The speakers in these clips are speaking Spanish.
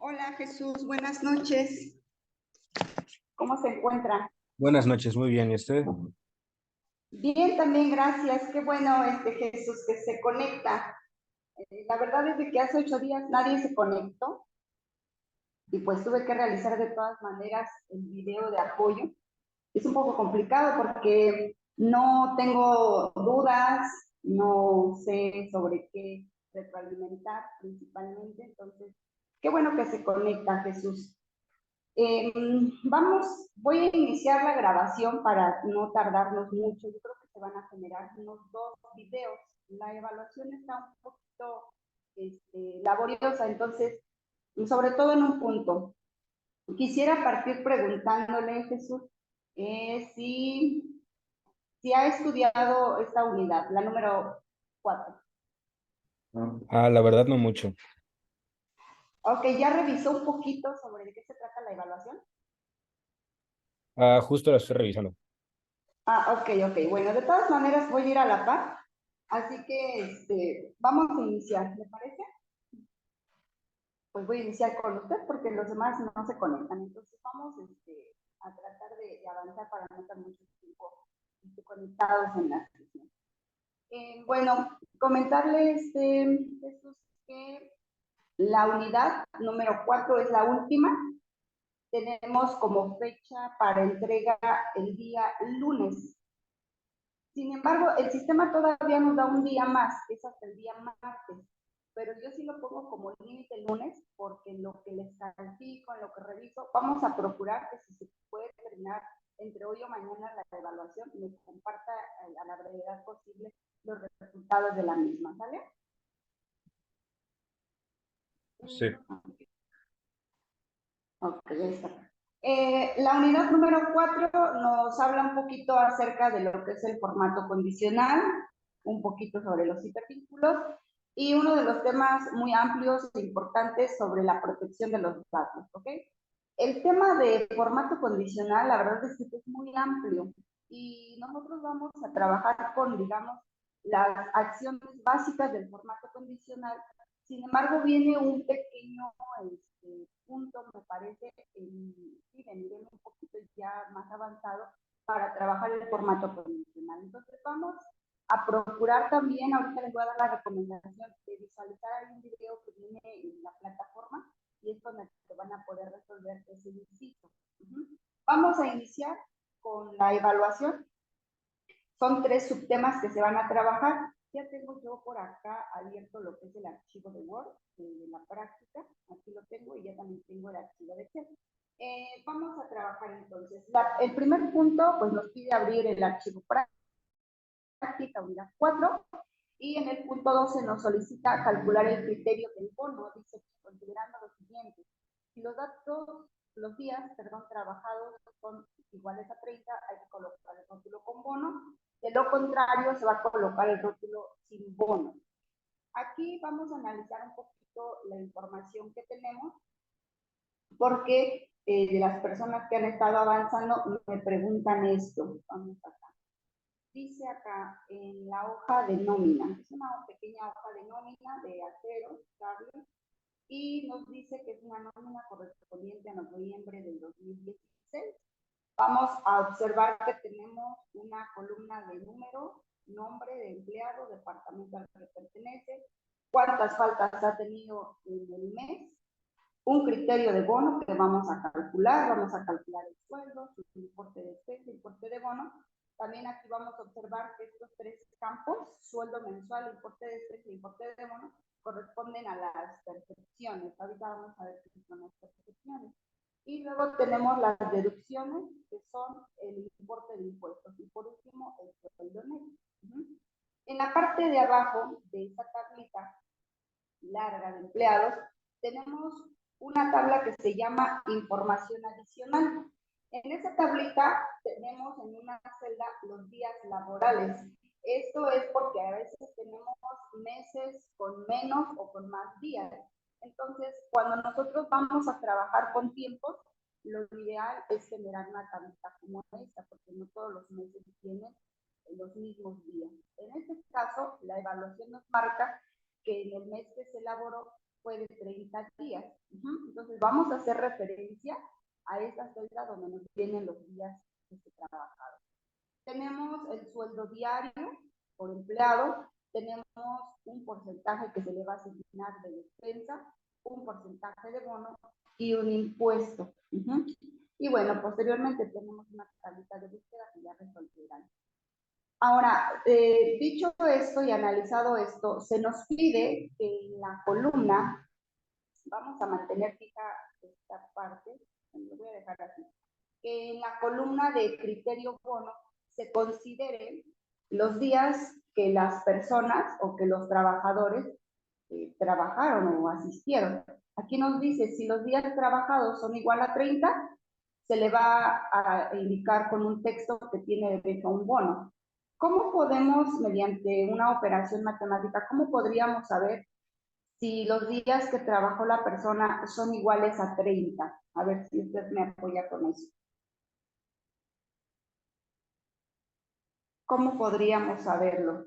Hola Jesús, buenas noches. ¿Cómo se encuentra? Buenas noches, muy bien. ¿Y usted? Bien, también, gracias. Qué bueno, Jesús, que se conecta. La verdad es de que hace 8 días nadie se conectó y pues tuve que realizar de todas maneras el video de apoyo. Es un poco complicado porque no tengo dudas, no sé sobre qué retroalimentar principalmente, entonces, qué bueno que se conecta Jesús. Voy a iniciar la grabación para no tardarnos mucho. Yo creo que se van a generar unos 2 videos. La evaluación está un poquito laboriosa, entonces, sobre todo en un punto. Quisiera partir preguntándole, Jesús, si ha estudiado esta unidad, la número 4. La verdad no mucho. Ok, ¿ya revisó un poquito sobre de qué se trata la evaluación? Justo la estoy revisando. Ok. Bueno, de todas maneras voy a ir a la par. Así que vamos a iniciar, ¿le parece? Pues voy a iniciar con usted porque los demás no se conectan. Entonces vamos a tratar de avanzar para no estar mucho tiempo conectados en la sesión. Bueno, comentarle, Jesús, que la unidad número 4 es la última. Tenemos como fecha para entrega el día lunes. Sin embargo, el sistema todavía nos da un día más, es hasta el día martes, pero yo sí lo pongo como límite el lunes, porque en lo que les califico, en lo que reviso, vamos a procurar que si se puede terminar entre hoy o mañana la evaluación, me comparta a la brevedad posible los resultados de la misma, ¿sale? Sí. Ok, ya está. La unidad número 4 nos habla un poquito acerca de lo que es el formato condicional, un poquito sobre los hipervínculos y uno de los temas muy amplios e importantes sobre la protección de los datos, ¿ok? El tema de formato condicional, la verdad es que es muy amplio y nosotros vamos a trabajar con, digamos, las acciones básicas del formato condicional. Sin embargo, viene un pequeño punto, me parece, de nivel un poquito ya más avanzado para trabajar el formato convencional. Entonces vamos a procurar también, ahorita les voy a dar la recomendación de visualizar un video que viene en la plataforma y es con el que van a poder resolver ese ejercicio. Vamos a iniciar con la evaluación. Son 3 subtemas que se van a trabajar. Ya tengo yo por acá abierto lo que es el archivo de Word, de la práctica. Aquí lo tengo y ya también tengo el archivo de Excel. Vamos a trabajar entonces. El primer punto, pues nos pide abrir el archivo práctica, unidad 4. Y en el punto 12 nos solicita calcular el criterio del bono. Dice, considerando lo siguiente. Si los datos, los días, trabajados son iguales a 30, hay que colocar el rótulo con bono. De lo contrario, se va a colocar el rótulo sin bono. Aquí vamos a analizar un poquito la información que tenemos, porque de las personas que han estado avanzando me preguntan esto. Vamos acá. Dice acá en la hoja de nómina, es una pequeña hoja de nómina de acero, cable, y nos dice que es una nómina correspondiente a noviembre del 2016. Vamos a observar que tenemos una columna de número, nombre de empleado, departamento al que pertenece, cuántas faltas ha tenido en el mes, un criterio de bono que vamos a calcular el sueldo, su importe de especie, importe de bono. También aquí vamos a observar que estos 3 campos, sueldo mensual, importe de especie, importe de bono, corresponden a las percepciones. Ahorita vamos a ver qué son las percepciones. Y luego tenemos las deducciones, que son el importe de impuestos. Y por último, el sueldo neto. En la parte de abajo de esta tablita larga de empleados, tenemos una tabla que se llama información adicional. En esa tablita tenemos en una celda los días laborales. Esto es porque a veces tenemos meses con menos o con más días. Entonces, cuando nosotros vamos a trabajar con tiempos, lo ideal es generar una tablita como esta, porque no todos los meses tienen los mismos días. En este caso, la evaluación nos marca que en el mes que se elaboró fue de 30 días. Entonces vamos a hacer referencia a esa celda donde nos vienen los días que se trabajaron. Tenemos el sueldo diario por empleado, tenemos un porcentaje que se le va a asignar de despensa, un porcentaje de bono y un impuesto. Y bueno, posteriormente tenemos una tablita de búsqueda que ya resolverán. Ahora, dicho esto y analizado esto, se nos pide que en la columna, vamos a mantener fija esta parte, lo voy a dejar así, que en la columna de criterio bono se consideren los días que las personas o que los trabajadores trabajaron o asistieron. Aquí nos dice, si los días trabajados son igual a 30, se le va a indicar con un texto que tiene derecho a un bono. ¿Cómo podemos, mediante una operación matemática, cómo podríamos saber si los días que trabajó la persona son iguales a 30? A ver si usted me apoya con eso. ¿Cómo podríamos saberlo?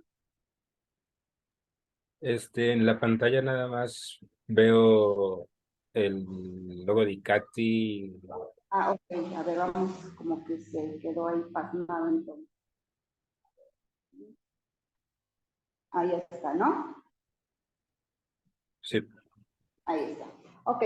En la pantalla nada más veo el logo de ICATI. Ah, ok, a ver, vamos, como que se quedó ahí pasmado entonces. Ahí está, ¿no? Sí, Ahí está. Ok,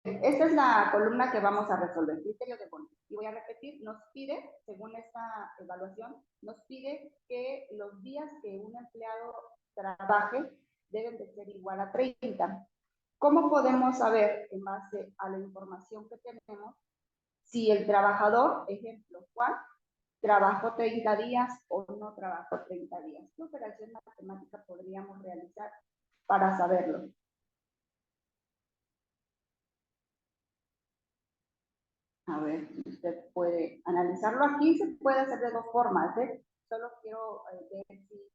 esta es la columna que vamos a resolver, criterio de bono. Y voy a repetir, nos pide, según esta evaluación, nos pide que los días que un empleado trabaje deben de ser igual a 30. ¿Cómo podemos saber, en base a la información que tenemos, si el trabajador, ejemplo, Juan, trabajó 30 días o no trabajó 30 días? ¿Qué operación matemática podríamos realizar para saberlo? A ver si usted puede analizarlo. Aquí se puede hacer de dos formas, ¿eh? Solo quiero ver si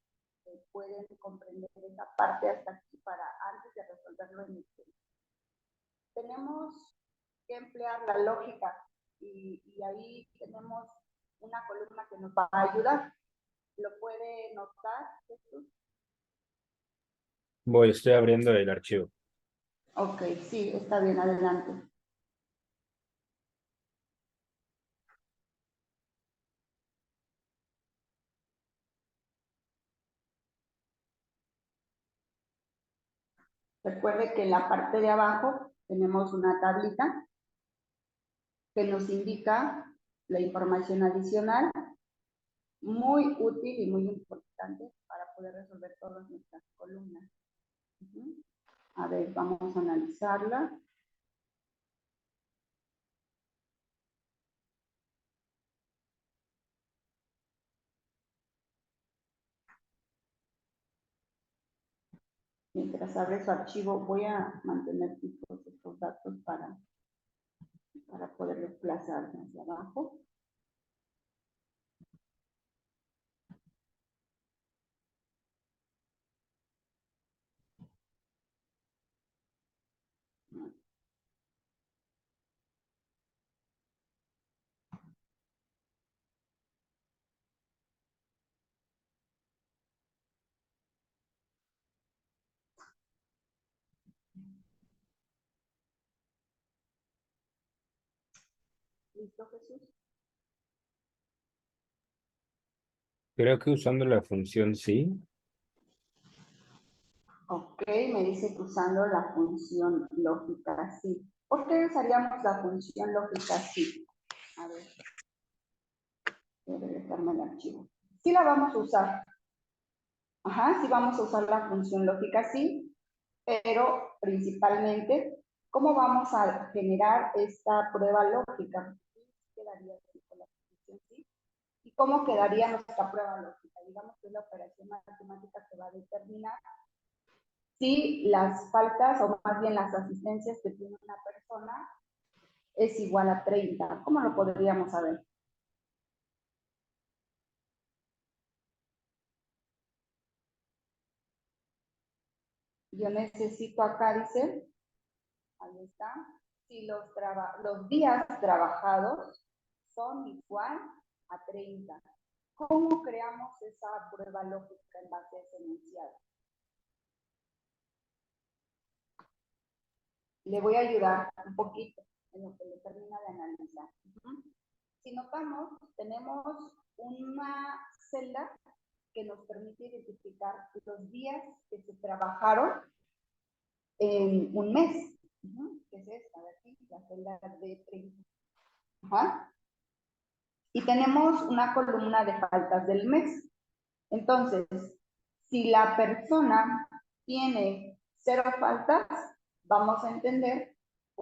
pueden comprender esa parte hasta aquí para antes de resolverlo en el tema. Tenemos que emplear la lógica y ahí tenemos una columna que nos va a ayudar. ¿Lo puede notar, Jesús? estoy abriendo el archivo. Ok, sí, está bien, adelante. Recuerde que en la parte de abajo tenemos una tablita que nos indica la información adicional, muy útil y muy importante para poder resolver todas nuestras columnas. A ver, vamos a analizarla. Mientras abre su archivo, voy a mantener todos estos datos para poder desplazar hacia abajo. ¿Listo, Jesús? Creo que usando la función sí. Ok, me dice que usando la función lógica sí. ¿Por qué usaríamos la función lógica sí? A ver, voy a regresarme al archivo. Sí la vamos a usar. Ajá, sí vamos a usar la función lógica sí, pero principalmente, ¿cómo vamos a generar esta prueba lógica? Quedaría así con la función sí. ¿Y cómo quedaría nuestra prueba lógica? Digamos que es la operación matemática que va a determinar si las faltas o más bien las asistencias que tiene una persona es igual a 30. ¿Cómo lo podríamos saber? Yo necesito acá, dice, ahí está, si los días trabajados son igual a 30. ¿Cómo creamos esa prueba lógica en base a ese enunciado? le voy a ayudar un poquito en lo que le termina de analizar. Si notamos, tenemos una celda que nos permite identificar los días que se trabajaron en un mes, que es esta de aquí, la celda de 30. Y tenemos una columna de faltas del mes. Entonces, si la persona tiene 0 faltas, vamos a entender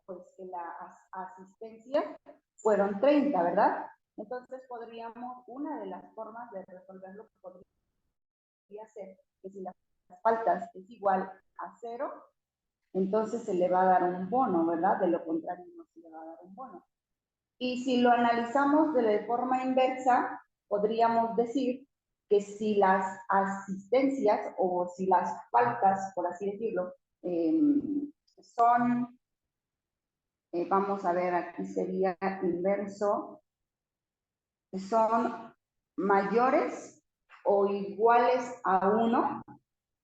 pues que las asistencias fueron 30, ¿verdad? Entonces podríamos, una de las formas de resolverlo podría ser que si las faltas es igual a 0, entonces se le va a dar un bono, ¿verdad? De lo contrario no se le va a dar un bono. Y si lo analizamos de forma inversa, podríamos decir que si las asistencias o si las faltas, por así decirlo, son, vamos a ver, aquí sería inverso, son mayores o iguales a 1,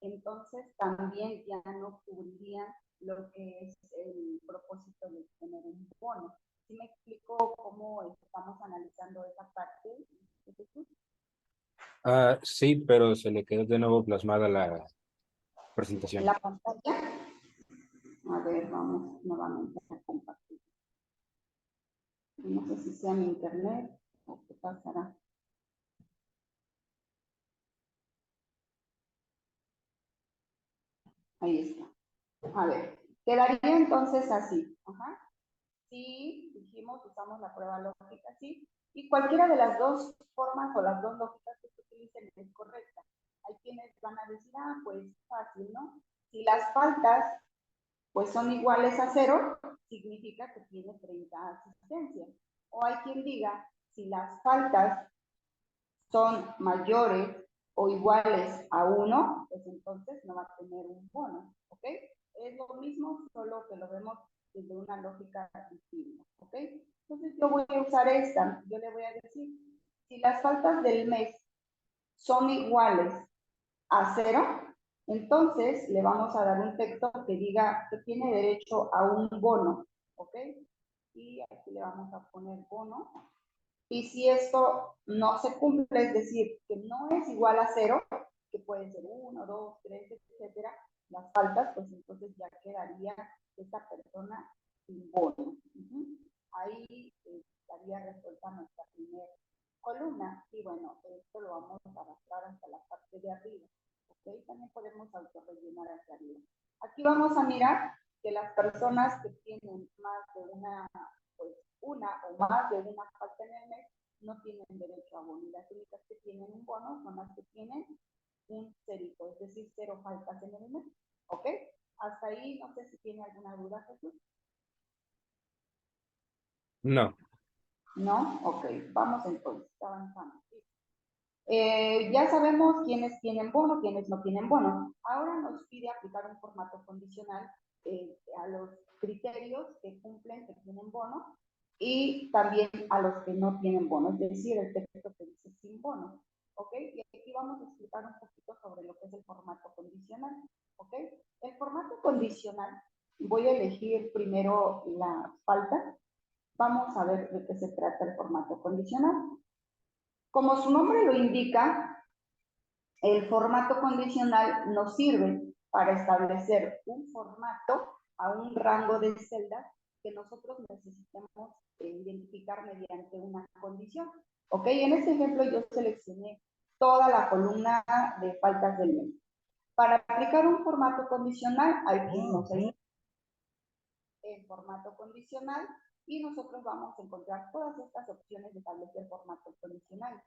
entonces también ya no cubrirían lo que es el propósito de tener un bono. ¿Sí me explico cómo estamos analizando esa parte? Sí, pero se le quedó de nuevo plasmada la presentación. La pantalla. A ver, vamos nuevamente a compartir. No sé si sea mi internet o qué pasará. Ahí está. A ver, quedaría entonces así. Sí, dijimos, usamos la prueba lógica, sí. Y cualquiera de las dos formas o las dos lógicas que se utilicen es correcta. Hay quienes van a decir, pues fácil, ¿no? Si las faltas pues son iguales a 0, significa que tiene 30 asistencias. O hay quien diga, si las faltas son mayores o iguales a 1, pues entonces no va a tener un bono, ¿ok? Es lo mismo, solo que lo vemos desde una lógica distinta, ¿ok? Entonces yo voy a usar esta, yo le voy a decir, si las faltas del mes son iguales a 0, entonces le vamos a dar un texto que diga que tiene derecho a un bono, ¿ok? Y aquí le vamos a poner bono. Y si esto no se cumple, es decir, que no es igual a 0, que puede ser 1, 2, 3, etcétera, las faltas, pues entonces ya quedaría esta persona sin bono. Ahí estaría resuelta nuestra primera columna. Y bueno, esto lo vamos a arrastrar hasta la parte de arriba. ¿Ok? También podemos autorrellenar hacia arriba. Aquí vamos a mirar que las personas que tienen más de una, pues una o más de una falta en el mes no tienen derecho a bono. Y las únicas que tienen un bono son las que tienen un cerito, es decir, 0 faltas en el mes. ¿Ok? Hasta ahí no sé si tiene alguna duda, Jesús. No. ¿No? Ok, vamos entonces, avanzando. Ya sabemos quiénes tienen bono, quiénes no tienen bono. Ahora nos pide aplicar un formato condicional a los criterios que cumplen, que tienen bono, y también a los que no tienen bono, es decir, el texto que dice sin bono. ¿Ok? Y aquí vamos a explicar un poquito sobre lo que es el formato condicional. ¿Ok? El formato condicional, voy a elegir primero la falta. Vamos a ver de qué se trata el formato condicional. Como su nombre lo indica, el formato condicional nos sirve para establecer un formato a un rango de celdas que nosotros necesitamos identificar mediante una condición. Ok, en este ejemplo yo seleccioné toda la columna de faltas del mes. Para aplicar un formato condicional hay que irnos en formato condicional y nosotros vamos a encontrar todas estas opciones de establecer formatos condicionales.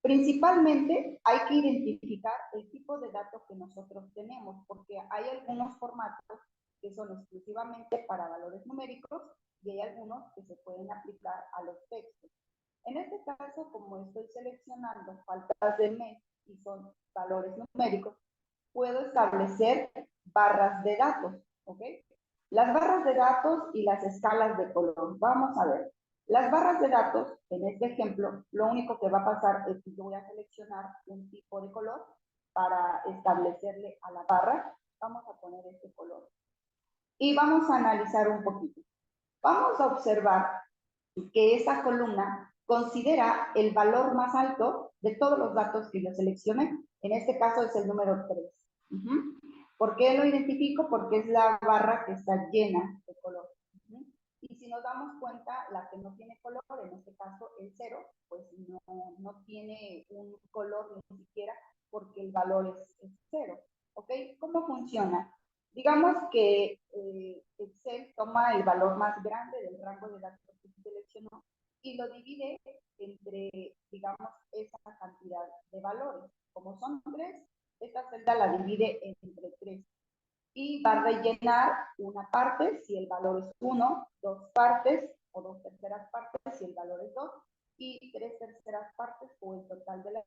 Principalmente hay que identificar el tipo de datos que nosotros tenemos, porque hay algunos formatos que son exclusivamente para valores numéricos y hay algunos que se pueden aplicar a los textos. En este caso, como estoy seleccionando faltas de mes y son valores numéricos, puedo establecer barras de datos, ¿ok? Las barras de datos y las escalas de color. Vamos a ver. Las barras de datos, en este ejemplo, lo único que va a pasar es que yo voy a seleccionar un tipo de color para establecerle a la barra. Vamos a poner este color Y vamos a analizar un poquito. Vamos a observar que esta columna considera el valor más alto de todos los datos que yo seleccioné. En este caso es el número 3. ¿Por qué lo identifico? Porque es la barra que está llena de color. Y si nos damos cuenta, la que no tiene color, en este caso el 0, pues no tiene un color ni siquiera porque el valor es 0. ¿Ok? ¿Cómo funciona? Digamos que Excel toma el valor más grande del rango de datos que se seleccionó y lo divide entre, digamos, esa cantidad de valores. Como son 3, esta celda la divide entre 3 y va a rellenar una parte si el valor es 1, 2 partes o 2 terceras partes si el valor es 2 y 3 terceras partes o el total de las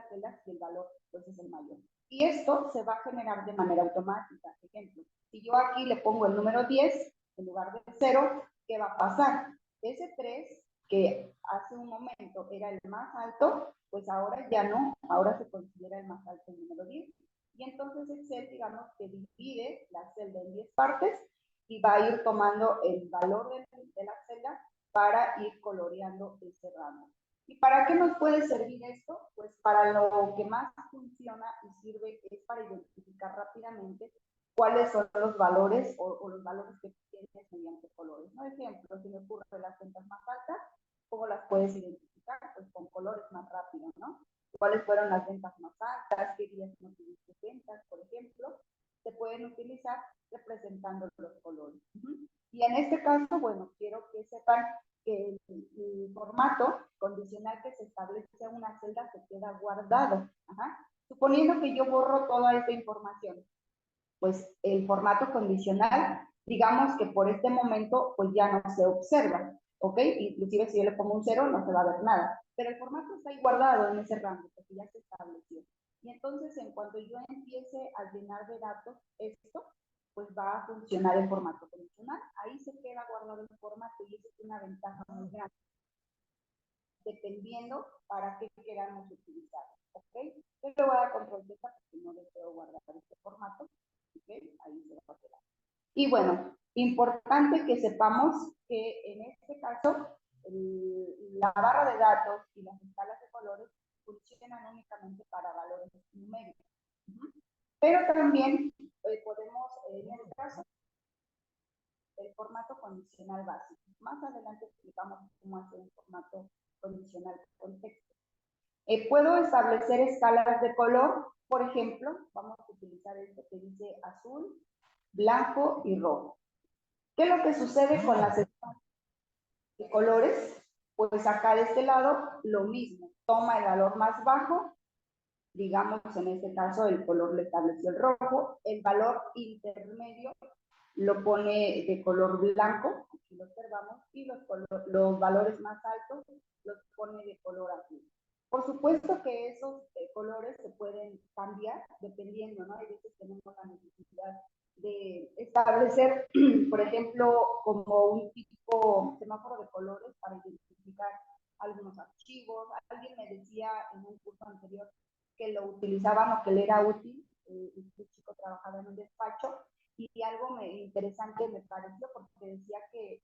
celdas si el valor pues, es el mayor. Y esto se va a generar de manera automática. Ejemplo, si yo aquí le pongo el número 10 en lugar de 0, ¿qué va a pasar? Ese 3, que hace un momento era el más alto, pues ahora ya no, ahora se considera el más alto el número 10. Y entonces Excel, digamos que divide la celda en 10 partes y va a ir tomando el valor de la celda para ir coloreando ese rango. ¿Y para qué nos puede servir esto? Pues para lo que más funciona y sirve es para identificar rápidamente cuáles son los valores o los valores que tienes mediante colores. ¿No? Ejemplo, si me ocurre las ventas más altas, ¿cómo las puedes identificar? Pues con colores más rápido, ¿no? ¿Cuáles fueron las ventas más altas? ¿Qué días no tuviste ventas, por ejemplo? Se pueden utilizar representando los colores. Y en este caso, bueno, quiero que sepan que el formato condicional que se establece en una celda se queda guardado. Suponiendo que yo borro toda esta información, pues el formato condicional, digamos que por este momento, pues ya no se observa, ¿ok? Inclusive si yo le pongo un 0, no se va a ver nada, pero el formato está ahí guardado en ese rango, porque ya se estableció. Y entonces, en cuanto yo empiece a llenar de datos esto, pues va a funcionar el formato condicional. Ahí se queda guardado el formato y eso es una ventaja muy grande, dependiendo para qué queramos utilizar, ¿ok? Yo le voy a dar control Z porque no deseo guardar este formato, ¿ok? Ahí se va a quedar. Y bueno, importante que sepamos que en este caso la barra de datos y las escalas de colores funcionan únicamente para valores numéricos. Pero también podemos, en este caso, el formato condicional básico. Más adelante explicamos cómo hacer un formato condicional con texto. Puedo establecer escalas de color, por ejemplo, vamos a utilizar este que dice azul, blanco y rojo. ¿Qué es lo que sucede con las escalas de colores? Pues acá de este lado lo mismo, toma el valor más bajo, digamos en este caso el color le estableció el rojo, el valor intermedio lo pone de color blanco, aquí lo observamos, y los valores más altos los pone de color azul. Por supuesto que esos colores se pueden cambiar dependiendo, ¿no? Hay veces tenemos la necesidad de establecer, por ejemplo, como un tipo semáforo de colores para identificar algunos archivos. Alguien me decía en un curso anterior que lo utilizaban o que le era útil. Este chico trabajaba en un despacho y algo interesante me pareció porque decía que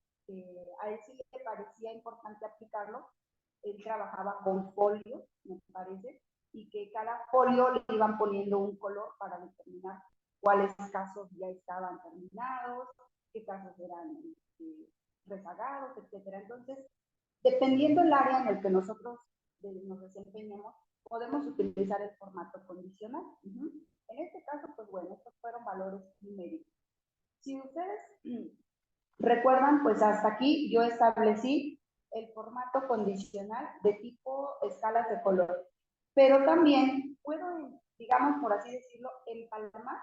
a él sí le parecía importante aplicarlo. Él trabajaba con folios, me parece, y que cada folio le iban poniendo un color para determinar cuáles casos ya estaban terminados, qué casos eran rezagados, etcétera. Entonces, dependiendo del área en el que nosotros nos desempeñemos, podemos utilizar el formato condicional. En este caso, pues bueno, estos fueron valores numéricos. Si ustedes recuerdan, pues hasta aquí yo establecí el formato condicional de tipo escalas de color. Pero también puedo, digamos, por así decirlo, empalmar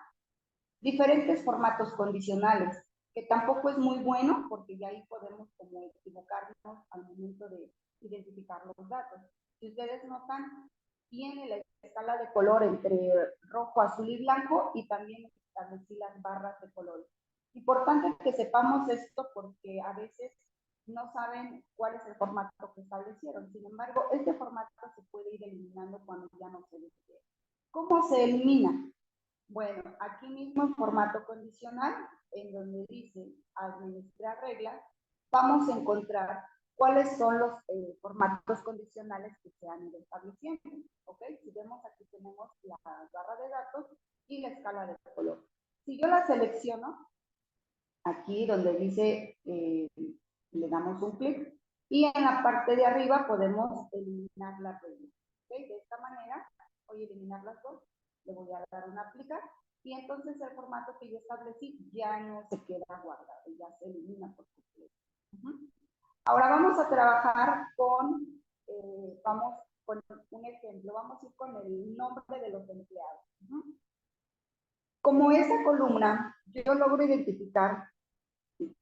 diferentes formatos condicionales, que tampoco es muy bueno porque ya ahí podemos como equivocarnos al momento de identificar los datos. Si ustedes notan, tiene la escala de color entre rojo, azul y blanco y también establecí las barras de color. Importante que sepamos esto porque a veces no saben cuál es el formato que establecieron. Sin embargo, este formato se puede ir eliminando cuando ya no se desea. ¿Cómo se elimina? Bueno, aquí mismo en formato condicional, en donde dice administrar reglas, vamos a encontrar cuáles son los formatos condicionales que se han ido estableciendo. ¿Ok? Si vemos, aquí tenemos la barra de datos y la escala de color. Si yo la selecciono, aquí donde dice, le damos un clic, y en la parte de arriba podemos eliminar la regla. ¿Okay? De esta manera, voy a eliminar las dos, le voy a dar una aplicar, y entonces el formato que yo establecí ya no se queda guardado, ya se elimina por completo. Ahora vamos a trabajar vamos con un ejemplo, vamos a ir con el nombre de los empleados. Como esa columna, yo logro identificar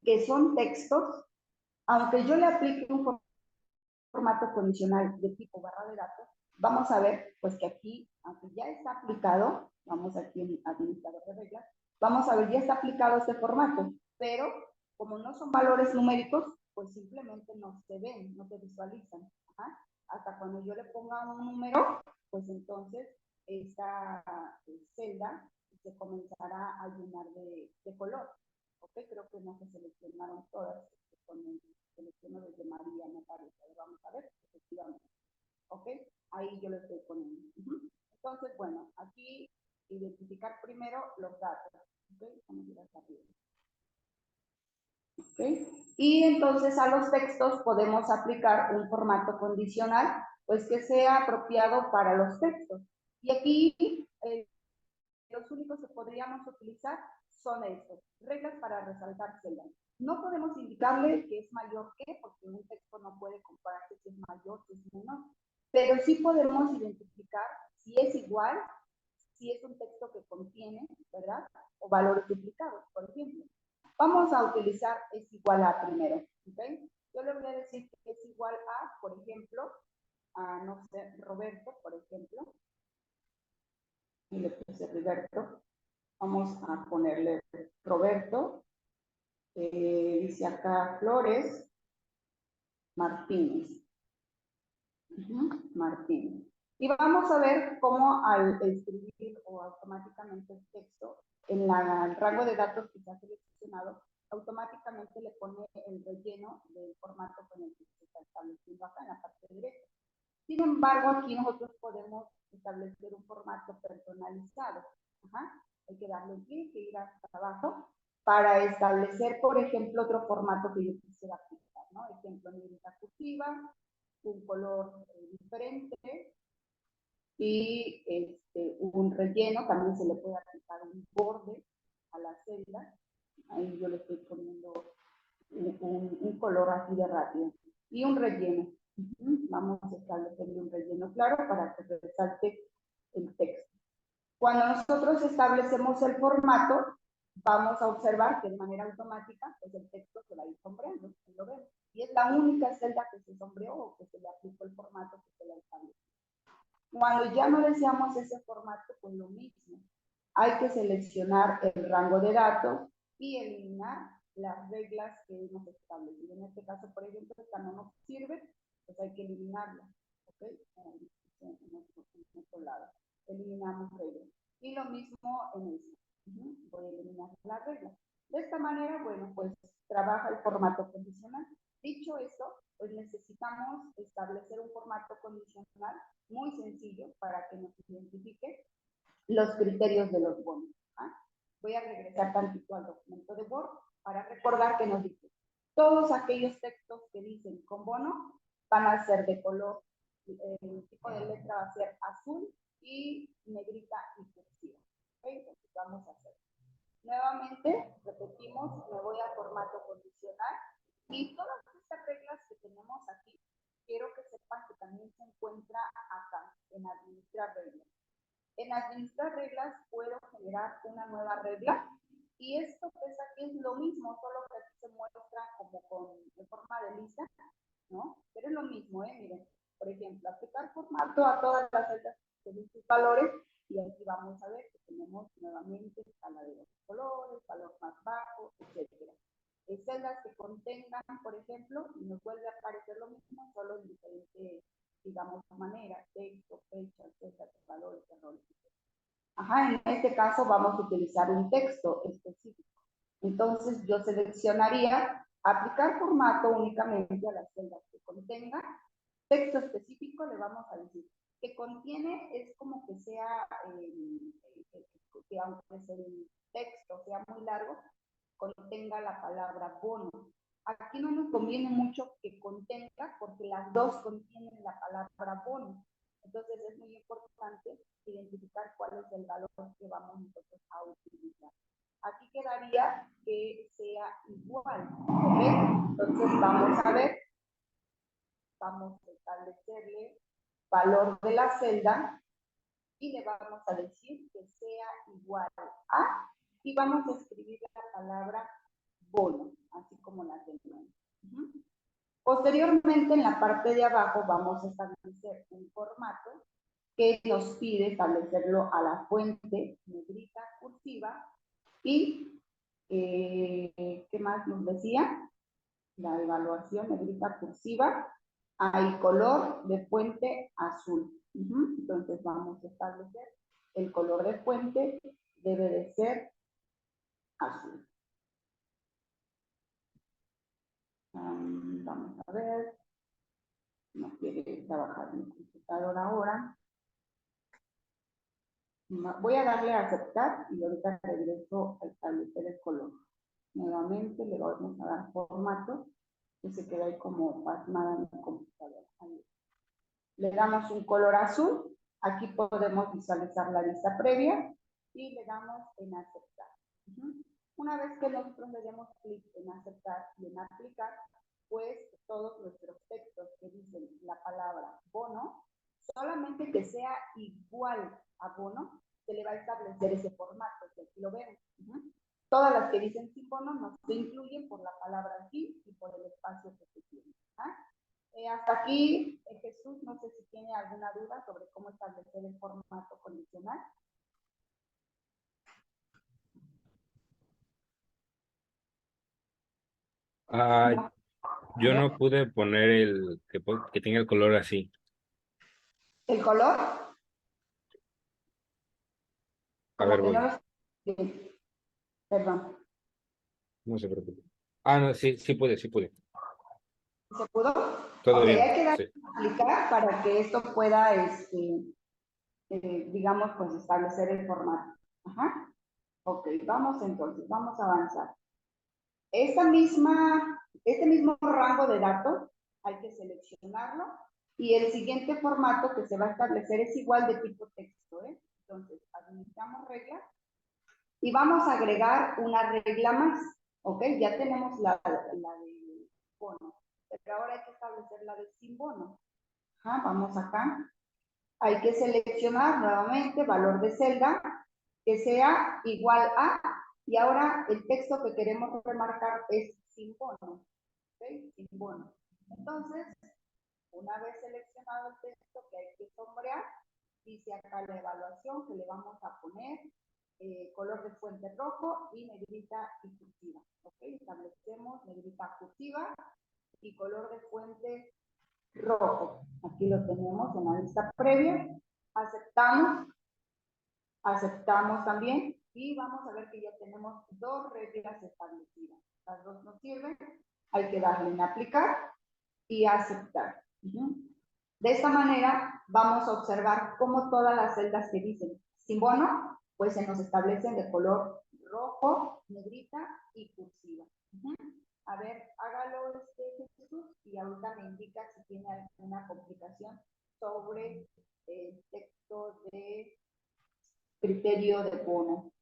que son textos, aunque yo le aplique un formato condicional de tipo barra de datos, vamos a ver pues que aquí, aunque ya está aplicado, vamos aquí en administrador de reglas, vamos a ver, ya está aplicado este formato, pero como no son valores numéricos, pues simplemente no se ven, no se visualizan. Ajá. Hasta cuando yo le ponga un número, pues entonces esta celda se comenzará a llenar de color. Ok, creo que no se seleccionaron todas, con el selecciono desde María, me parece. Vamos a ver, efectivamente. Ok, ahí yo lo estoy poniendo. Entonces, bueno, aquí identificar primero los datos. Ok, vamos a ir hasta arriba. Ok, y entonces a los textos podemos aplicar un formato condicional, pues que sea apropiado para los textos. Y aquí los únicos que podríamos utilizar son estos, reglas para resaltar celdas. No podemos indicarle que es mayor que, porque un texto no puede compararse si es mayor, si es menor, pero sí podemos identificar si es igual, si es un texto que contiene, ¿verdad? O valores duplicados, por ejemplo. Vamos a utilizar es igual a primero, ¿ok? Yo le voy a decir que es igual a, por ejemplo, a, no sé, Roberto, por ejemplo, y le puse Roberto. Vamos a ponerle Roberto, dice acá Flores Martínez. Martínez. Y vamos a ver cómo al escribir o automáticamente el texto en el rango de datos que se ha seleccionado, automáticamente le pone el relleno del formato con el que se está estableciendo acá en la parte derecha. Sin embargo, aquí nosotros podemos establecer un formato personalizado. Ajá. Hay que darle un clic e ir hasta abajo para establecer, por ejemplo, otro formato que yo quisiera aplicar, ¿no? Ejemplo, negrita cursiva, un color diferente y un relleno, también se le puede aplicar un borde a la celda. Ahí yo le estoy poniendo un color así de rápido. Y un relleno. Vamos a establecerle un relleno claro para que resalte el texto. Cuando nosotros establecemos el formato, vamos a observar que de manera automática pues el texto se va a ir sombreando, lo vemos. Y es la única celda que se sombreó o que se le aplicó el formato que se le estableció. Cuando ya no deseamos ese formato, pues lo mismo. Hay que seleccionar el rango de datos y eliminar las reglas que hemos establecido. En este caso, por ejemplo, esta no nos sirve, pues hay que eliminarla. ¿Ok? En otro lado. Eliminamos reglas. Y lo mismo en este. Voy a eliminar las reglas. De esta manera, bueno, pues trabaja el formato condicional. Dicho esto, pues necesitamos establecer un formato condicional muy sencillo para que nos identifique los criterios de los bonos. ¿Ah? Voy a regresar tantito al documento de Word para recordar que nos dice, todos aquellos textos que dicen con bono van a ser de color, el tipo de letra va a ser azul y negrita y cursiva. ¿Okay? Entonces vamos a hacer. Nuevamente, repetimos, me voy a formato condicional y todas estas reglas que tenemos aquí, quiero que sepan que también se encuentra acá, en administrar reglas. En administrar reglas puedo generar una nueva regla y esto pues aquí es lo mismo, solo que aquí se muestra como en forma de lista, ¿no? Pero es lo mismo, miren, por ejemplo, aplicar formato a todas las celdas de sus valores y aquí vamos a ver que tenemos nuevamente escala de los colores, valor más bajo, etcétera. Celdas que contengan, por ejemplo, y nos vuelve a aparecer lo mismo, solo en diferentes, digamos, maneras, texto, fechas, celdas, valores, errores, etc. Ajá, en este caso vamos a utilizar un texto específico. Entonces yo seleccionaría aplicar formato únicamente a las celdas que contenga texto específico. Le vamos a decir que contiene, es como que sea, que aunque el texto sea muy largo, contenga la palabra bono. Aquí no nos conviene mucho que contenga, porque las dos contienen la palabra bono. Entonces es muy importante identificar cuál es el valor que vamos nosotros a utilizar. Aquí quedaría que sea igual, ¿ok? Entonces vamos a ver, vamos a establecerle valor de la celda y le vamos a decir que sea igual a, y vamos a escribir la palabra bono, así como la tenemos. Posteriormente, en la parte de abajo vamos a establecer un formato que nos pide establecerlo a la fuente, negrita, cursiva, y ¿qué más nos decía? La evaluación, negrita, cursiva, hay color de fuente azul. Entonces vamos a establecer el color de fuente debe de ser azul. Vamos a ver, no quiere trabajar mi computadora ahora. Voy a darle a aceptar y ahorita regreso a establecer el color. Nuevamente le vamos a dar formato y se queda ahí como pasmada en mi computadora. Ahí. Le damos un color azul. Aquí podemos visualizar la vista previa y le damos en aceptar. Una vez que nosotros le demos clic en aceptar y en aplicar, pues todos nuestros textos que dicen la palabra bono, solamente que sea igual a bono, se le va a establecer ese formato, que aquí lo vemos. Todas las que dicen sin bono no se incluyen por la palabra sí y por el espacio que se tiene. Hasta aquí, Jesús, no sé si tiene alguna duda sobre cómo establecer el formato condicional. Ah, No. yo no pude poner el que tenga el color así. ¿El color? A Como ver, que no voy. lo... Sí. Perdón. No se preocupe. Ah, no, sí, sí pude, sí pude. ¿Se pudo? Todo Ok, bien, hay que darle sí. a aplicar para que esto pueda, digamos, pues establecer el formato. Ajá. Ok, vamos entonces, vamos a avanzar. Este mismo rango de datos hay que seleccionarlo y el siguiente formato que se va a establecer es igual de tipo texto. Entonces, administramos reglas y vamos a agregar una regla más. ¿Ok? Ya tenemos la de bono, pero ahora hay que establecer la de sin bono. Vamos acá. Hay que seleccionar nuevamente valor de celda que sea igual a, y ahora el texto que queremos remarcar es sin bono. ¿Okay? Sin bono. Entonces, una vez seleccionado el texto que hay que sombrear, dice acá la evaluación que le vamos a poner color de fuente rojo y negrita y cursiva. ¿Ok? Establecemos negrita cursiva y color de fuente rojo. Aquí lo tenemos en la lista previa. Aceptamos, aceptamos también y vamos a ver que ya tenemos dos reglas establecidas. Las dos nos sirven. Hay que darle en aplicar y aceptar. De esta manera vamos a observar cómo todas las celdas que dicen sin bono, pues se nos establecen de color rojo, negrita y cursiva. A ver, hágalo Jesús y ahorita me indica si tiene alguna complicación sobre el texto de criterio de bono.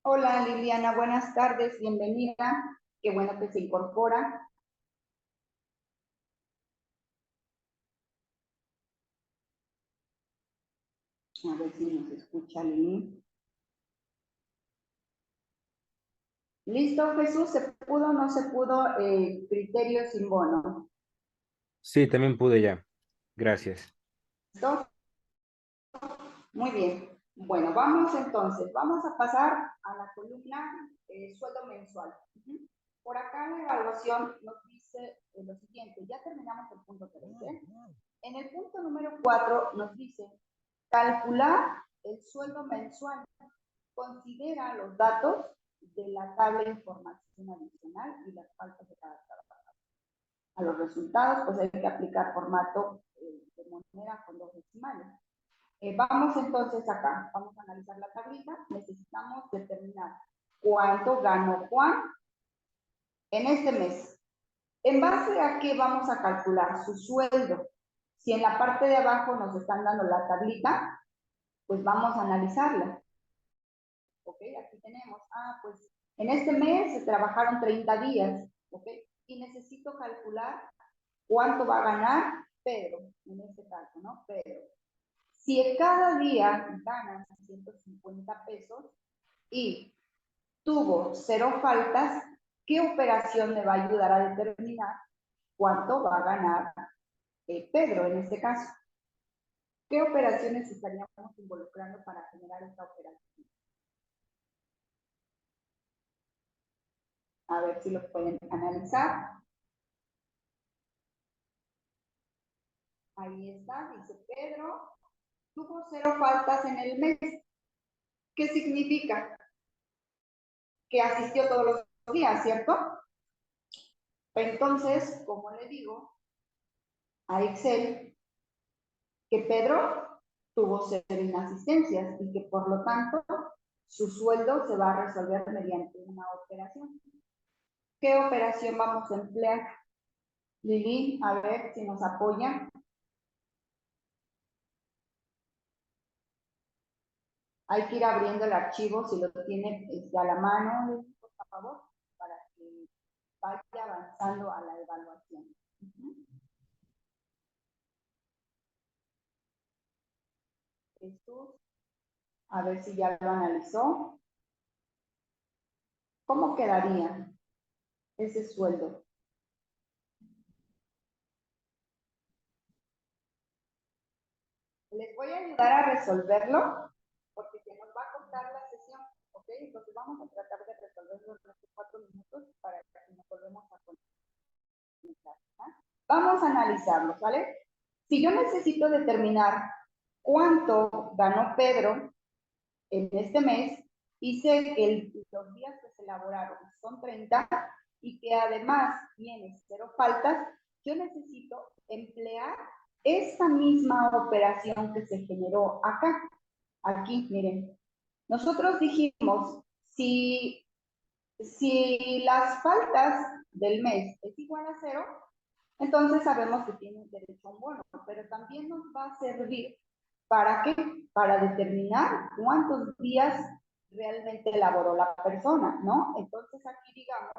Hola Liliana, buenas tardes, bienvenida. Qué bueno que se incorpora. A ver si nos escucha Lili. ¿Listo, Jesús? ¿Se pudo o no se pudo? Criterio sin bono. Sí, también pude ya. Gracias. ¿Listo? Muy bien. Bueno, vamos entonces. Vamos a pasar a la columna sueldo mensual. Por acá la evaluación nos dice lo siguiente. Ya terminamos el punto 3. En el punto número 4 nos dice calcular el sueldo mensual. Considera los datos de la tabla de información adicional y las faltas de cada trabajador. A los resultados, pues hay que aplicar formato de moneda con dos decimales. Vamos entonces acá, vamos a analizar la tablita. Necesitamos determinar cuánto ganó Juan en este mes. ¿En base a qué vamos a calcular su sueldo? Si en la parte de abajo nos están dando la tablita, pues vamos a analizarla. ¿Ok? Aquí tenemos, pues en este mes se trabajaron 30 días, ¿ok? Y necesito calcular cuánto va a ganar Pedro, en este caso, ¿no? Pedro. Si cada día ganan 150 pesos y tuvo 0 faltas, ¿qué operación me va a ayudar a determinar cuánto va a ganar Pedro en este caso? ¿Qué operaciones estaríamos involucrando para generar esta operación? A ver si lo pueden analizar. Ahí está, dice Pedro, tuvo 0 faltas en el mes. ¿Qué significa? Que asistió todos los días, ¿cierto? Entonces, como le digo a Excel, que Pedro tuvo 0 inasistencias y que por lo tanto su sueldo se va a resolver mediante una operación. ¿Qué operación vamos a emplear? Lili, a ver si nos apoya. Hay que ir abriendo el archivo si lo tiene a la mano, por favor, para que vaya avanzando a la evaluación. Jesús, a ver si ya lo analizó. ¿Cómo quedaría ese sueldo? Les voy a ayudar a resolverlo porque se nos va a cortar la sesión, ¿ok? Entonces vamos a tratar de resolverlo en estos 4 minutos para que nos volvemos a conectar. Vamos a analizarlo, ¿vale? Si yo necesito determinar cuánto ganó Pedro en este mes y sé que los días que se elaboraron son 30 y que además tiene 0 faltas, yo necesito emplear esta misma operación que se generó acá. Aquí, miren. Nosotros dijimos, si las faltas del mes es igual a 0, entonces sabemos que tienen derecho a un bono, pero también nos va a servir ¿para qué? Para determinar cuántos días realmente elaboró la persona, ¿no? Entonces aquí digamos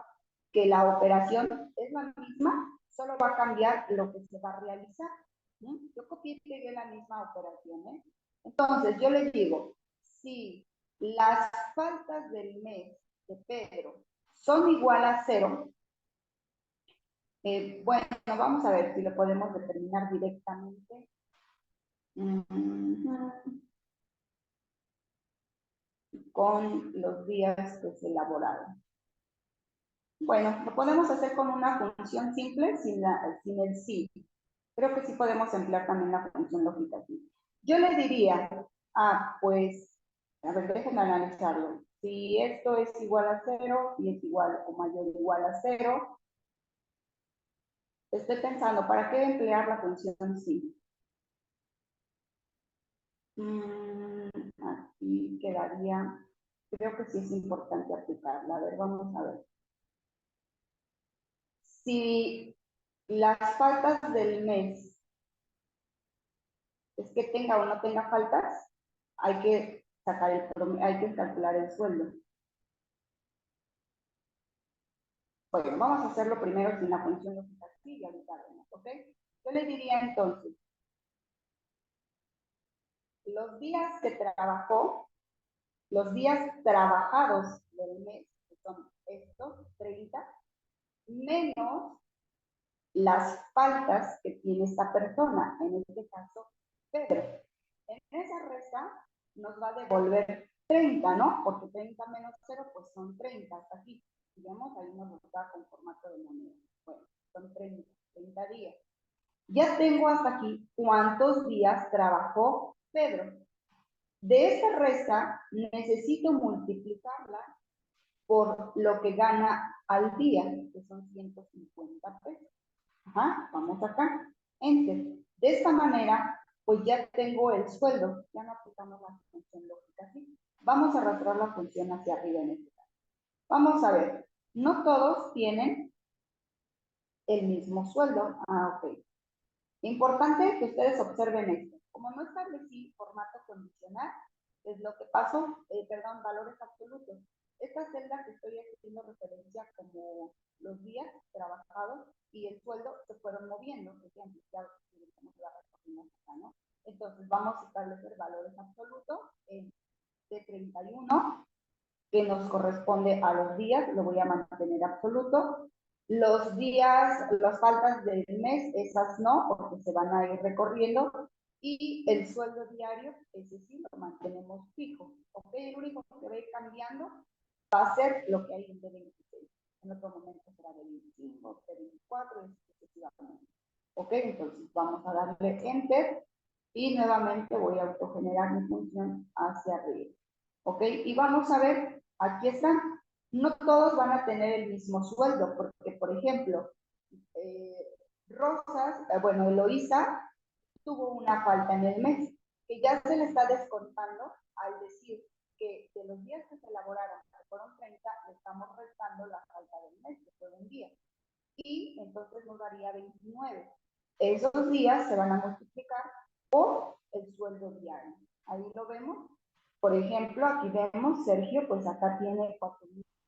que la operación es la misma, solo va a cambiar lo que se va a realizar. ¿Sí? Yo copié y pegué la misma operación, ¿eh? Entonces yo le digo, si las faltas del mes de Pedro son igual a 0, bueno, vamos a ver si lo podemos determinar directamente. Con los días que se elaboraron. Bueno, lo podemos hacer con una función simple sin el sí. Creo que sí podemos emplear también la función lógica aquí. Yo le diría, pues, a ver, déjenme analizarlo. Si esto es igual a 0 y es igual o mayor o igual a 0, estoy pensando, ¿para qué emplear la función sí? Aquí quedaría, creo que sí es importante aplicarla. A ver, vamos a ver. Si las faltas del mes es que tenga o no tenga faltas, hay que sacar hay que calcular el sueldo. Bueno, vamos a hacerlo primero sin la función lógica sí y ahorita vemos, ¿ok? Yo le diría entonces, los días que trabajó, los días trabajados del mes, que son estos, 30, menos las faltas que tiene esta persona, en este caso, Pedro. En esa resta nos va a devolver 30, ¿no? Porque 30 menos 0, pues son 30, hasta aquí. Digamos, ahí nos está con formato de moneda. Bueno, son 30 días. Ya tengo hasta aquí cuántos días trabajó Pedro. De esta resta necesito multiplicarla por lo que gana al día, que son 150 pesos. Ajá, vamos acá. Enter. De esta manera, pues ya tengo el sueldo. Ya no aplicamos la función lógica así. Vamos a arrastrar la función hacia arriba en este caso. Vamos a ver. No todos tienen el mismo sueldo. Ah, ok. Importante que ustedes observen esto. Como no establecí formato condicional, es lo que pasó, valores absolutos. Esta celda que estoy haciendo referencia como los días trabajados y el sueldo se fueron moviendo, ¿no? Entonces vamos a establecer valores absolutos de 31, que nos corresponde a los días, lo voy a mantener absoluto. Los días, las faltas del mes, esas no, porque se van a ir recorriendo. Y el sueldo diario, ese sí lo mantenemos fijo. ¿Ok? El único que va a ir cambiando va a ser lo que hay en D26. En otro momento será de 25, de 24, y sucesivamente. ¿Ok? Entonces vamos a darle Enter y nuevamente voy a autogenerar mi función hacia arriba. ¿Ok? Y vamos a ver, aquí están. No todos van a tener el mismo sueldo, porque, por ejemplo, Eloísa tuvo una falta en el mes, que ya se le está descontando al decir que de los días que se elaboraron, que fueron 30, le estamos restando la falta del mes, que fue un día. Y entonces nos daría 29. Esos días se van a multiplicar por el sueldo diario. Ahí lo vemos. Por ejemplo, aquí vemos, Sergio, pues acá tiene 4,000